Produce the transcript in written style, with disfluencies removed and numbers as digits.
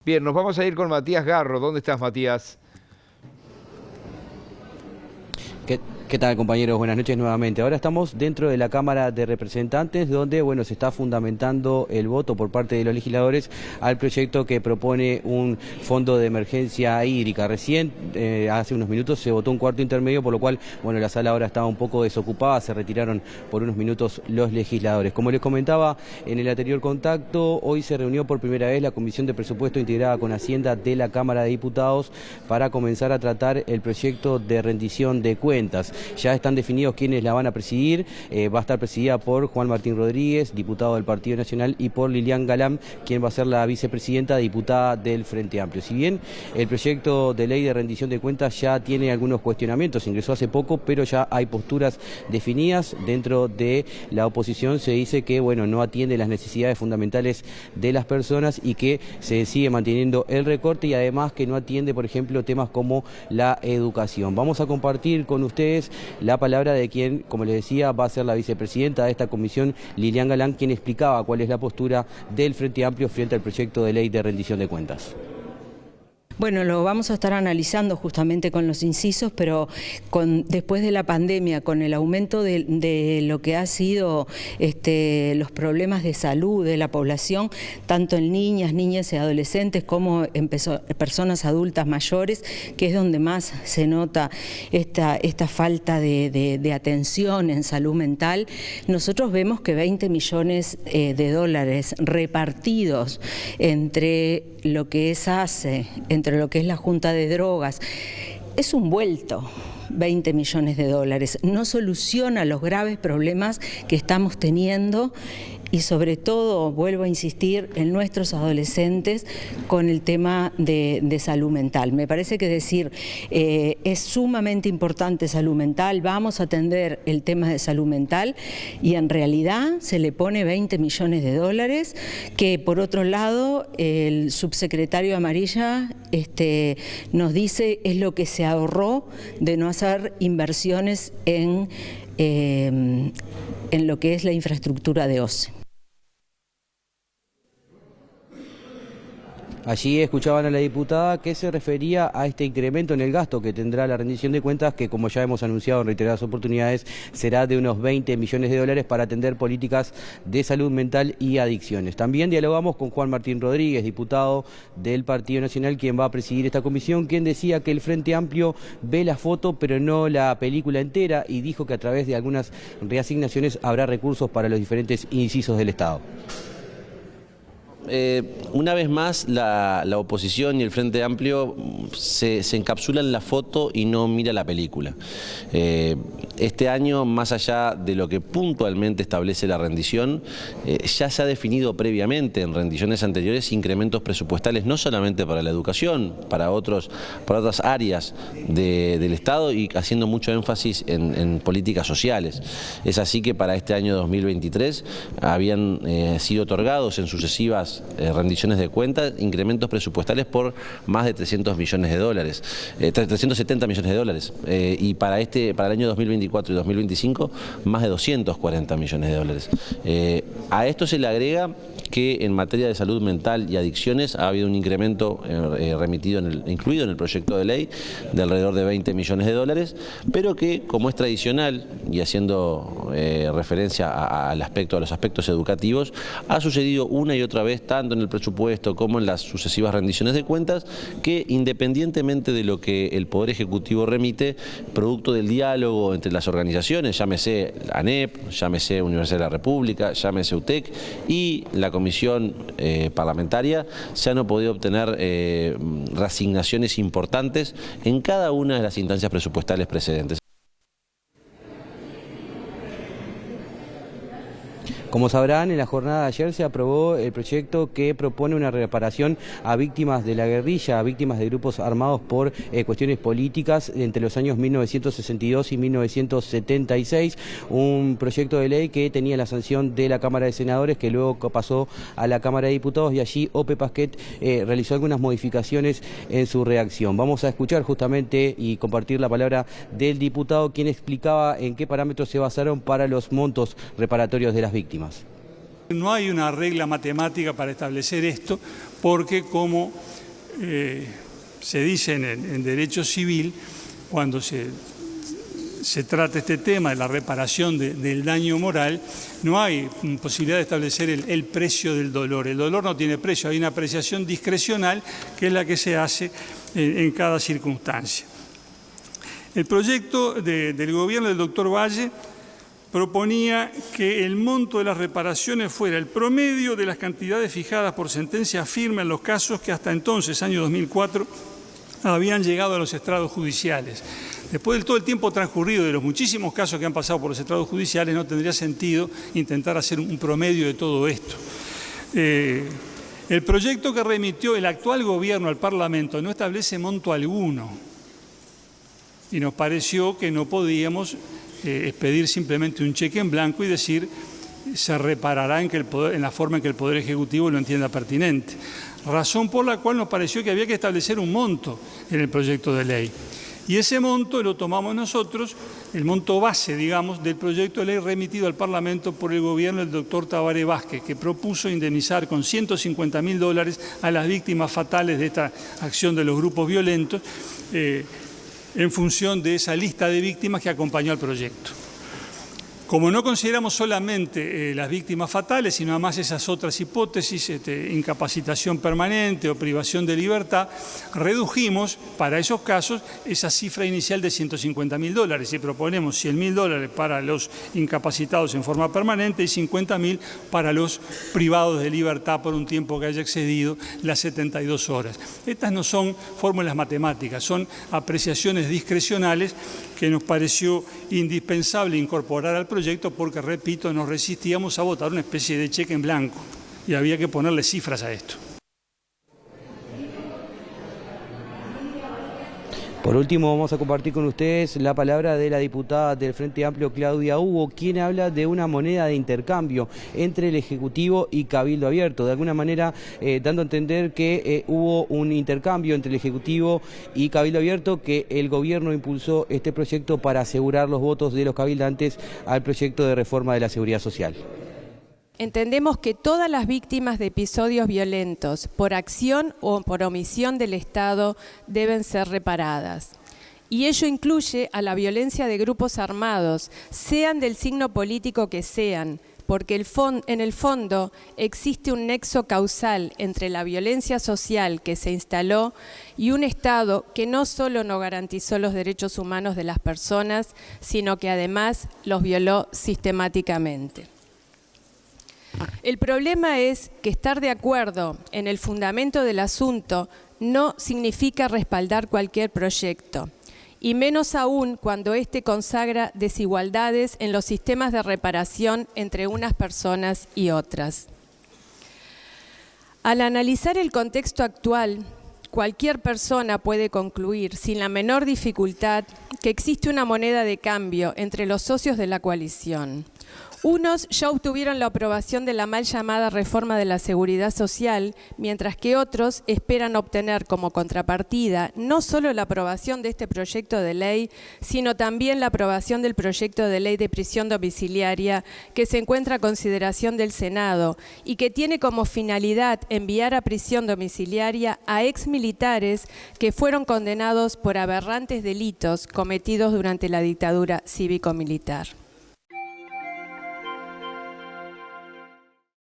Bien, nos vamos a ir con Matías Garro. ¿Dónde estás, Matías? ¿Qué tal, compañeros? Buenas noches nuevamente. Ahora estamos dentro de la Cámara de Representantes, donde se está fundamentando el voto por parte de los legisladores al proyecto que propone un fondo de emergencia hídrica. Recién, hace unos minutos, se votó un cuarto intermedio, por lo cual, la sala ahora estaba un poco desocupada, se retiraron por unos minutos los legisladores. Como les comentaba en el anterior contacto, hoy se reunió por primera vez la Comisión de Presupuesto integrada con Hacienda de la Cámara de Diputados para comenzar a tratar el proyecto de rendición de cuentas. Ya están definidos quiénes la van a presidir. Va a estar presidida por Juan Martín Rodríguez, diputado del Partido Nacional, y por Lilian Galán, quien va a ser la vicepresidenta, diputada del Frente Amplio. Si bien el proyecto de ley de rendición de cuentas ya tiene algunos cuestionamientos, ingresó hace poco, pero ya hay posturas definidas. Dentro de la oposición se dice que no atiende las necesidades fundamentales de las personas y que se sigue manteniendo el recorte, y además que no atiende, por ejemplo, temas como la educación. Vamos a compartir con ustedes la palabra de quien, como les decía, va a ser la vicepresidenta de esta comisión, Lilian Galán, quien explicaba cuál es la postura del Frente Amplio frente al proyecto de ley de rendición de cuentas. Bueno, lo vamos a estar analizando justamente con los incisos, pero después de la pandemia, con el aumento de lo que ha sido los problemas de salud de la población, tanto en niñas y adolescentes como en personas adultas mayores, que es donde más se nota esta falta de atención en salud mental, nosotros vemos que 20 millones de dólares repartidos entre lo que es ACE, entre lo que es la Junta de Drogas, es un vuelto. 20 millones de dólares no soluciona los graves problemas que estamos teniendo, y sobre todo, vuelvo a insistir, en nuestros adolescentes con el tema de salud mental. Me parece que es sumamente importante salud mental, vamos a atender el tema de salud mental, y en realidad se le pone 20 millones de dólares, que por otro lado el subsecretario Amarilla nos dice es lo que se ahorró de no hacer inversiones en lo que es la infraestructura de OCE. Allí escuchaban a la diputada que se refería a este incremento en el gasto que tendrá la rendición de cuentas, que, como ya hemos anunciado en reiteradas oportunidades, será de unos 20 millones de dólares para atender políticas de salud mental y adicciones. También dialogamos con Juan Martín Rodríguez, diputado del Partido Nacional, quien va a presidir esta comisión, quien decía que el Frente Amplio ve la foto pero no la película entera, y dijo que a través de algunas reasignaciones habrá recursos para los diferentes incisos del Estado. Una vez más, la oposición y el Frente Amplio se encapsulan en la foto y no mira la película. Este año, más allá de lo que puntualmente establece la rendición, ya se ha definido previamente en rendiciones anteriores incrementos presupuestales no solamente para la educación, para otras áreas del Estado, y haciendo mucho énfasis en políticas sociales. Es así que para este año 2023 habían sido otorgados en sucesivas rendiciones de cuentas incrementos presupuestales por más de 300 millones de dólares, 370 millones de dólares, y para el año 2024 y 2025 más de 240 millones de dólares. A esto se le agrega que en materia de salud mental y adicciones ha habido un incremento incluido en el proyecto de ley de alrededor de 20 millones de dólares, pero que, como es tradicional y haciendo referencia a los aspectos educativos, ha sucedido una y otra vez, tanto en el presupuesto como en las sucesivas rendiciones de cuentas, que independientemente de lo que el Poder Ejecutivo remite, producto del diálogo entre las organizaciones, llámese ANEP, llámese Universidad de la República, llámese UTEC y la Comisión parlamentaria, se han podido obtener reasignaciones importantes en cada una de las instancias presupuestales precedentes. Como sabrán, en la jornada de ayer se aprobó el proyecto que propone una reparación a víctimas de la guerrilla, a víctimas de grupos armados por cuestiones políticas entre los años 1962 y 1976, un proyecto de ley que tenía la sanción de la Cámara de Senadores, que luego pasó a la Cámara de Diputados, y allí Ope Pasquet realizó algunas modificaciones en su redacción. Vamos a escuchar justamente y compartir la palabra del diputado, quien explicaba en qué parámetros se basaron para los montos reparatorios de las víctimas. No hay una regla matemática para establecer esto, porque como se dice en derecho civil, cuando se trata este tema de la reparación del daño moral, no hay posibilidad de establecer el precio del dolor. El dolor no tiene precio, hay una apreciación discrecional que es la que se hace en cada circunstancia. El proyecto del gobierno del doctor Valle proponía que el monto de las reparaciones fuera el promedio de las cantidades fijadas por sentencia firme en los casos que hasta entonces, año 2004, habían llegado a los estrados judiciales. Después de todo el tiempo transcurrido de los muchísimos casos que han pasado por los estrados judiciales, no tendría sentido intentar hacer un promedio de todo esto. El proyecto que remitió el actual gobierno al Parlamento no establece monto alguno y nos pareció que no podíamos expedir simplemente un cheque en blanco y decir se reparará en la forma en que el Poder Ejecutivo lo entienda pertinente. Razón por la cual nos pareció que había que establecer un monto en el proyecto de ley. Y ese monto lo tomamos nosotros, el monto base, digamos, del proyecto de ley remitido al Parlamento por el gobierno del doctor Tabaré Vázquez, que propuso indemnizar con $150.000 a las víctimas fatales de esta acción de los grupos violentos, en función de esa lista de víctimas que acompañó al proyecto. Como no consideramos solamente las víctimas fatales, sino además esas otras hipótesis, incapacitación permanente o privación de libertad, redujimos para esos casos esa cifra inicial de $150.000 y proponemos $100.000 para los incapacitados en forma permanente y $50.000 para los privados de libertad por un tiempo que haya excedido las 72 horas. Estas no son fórmulas matemáticas, son apreciaciones discrecionales que nos pareció indispensable incorporar al proyecto porque, repito, nos resistíamos a votar una especie de cheque en blanco y había que ponerle cifras a esto. Por último, vamos a compartir con ustedes la palabra de la diputada del Frente Amplio, Claudia Hugo, quien habla de una moneda de intercambio entre el Ejecutivo y Cabildo Abierto. De alguna manera, dando a entender que hubo un intercambio entre el Ejecutivo y Cabildo Abierto, que el Gobierno impulsó este proyecto para asegurar los votos de los cabildantes al proyecto de reforma de la Seguridad Social. Entendemos que todas las víctimas de episodios violentos, por acción o por omisión del Estado, deben ser reparadas. Y ello incluye a la violencia de grupos armados, sean del signo político que sean, porque en el fondo existe un nexo causal entre la violencia social que se instaló y un Estado que no solo no garantizó los derechos humanos de las personas, sino que además los violó sistemáticamente. El problema es que estar de acuerdo en el fundamento del asunto no significa respaldar cualquier proyecto, y menos aún cuando éste consagra desigualdades en los sistemas de reparación entre unas personas y otras. Al analizar el contexto actual, cualquier persona puede concluir sin la menor dificultad que existe una moneda de cambio entre los socios de la coalición. Unos ya obtuvieron la aprobación de la mal llamada reforma de la Seguridad Social, mientras que otros esperan obtener como contrapartida no solo la aprobación de este proyecto de ley, sino también la aprobación del proyecto de ley de prisión domiciliaria que se encuentra a consideración del Senado y que tiene como finalidad enviar a prisión domiciliaria a exmilitares que fueron condenados por aberrantes delitos cometidos durante la dictadura cívico-militar.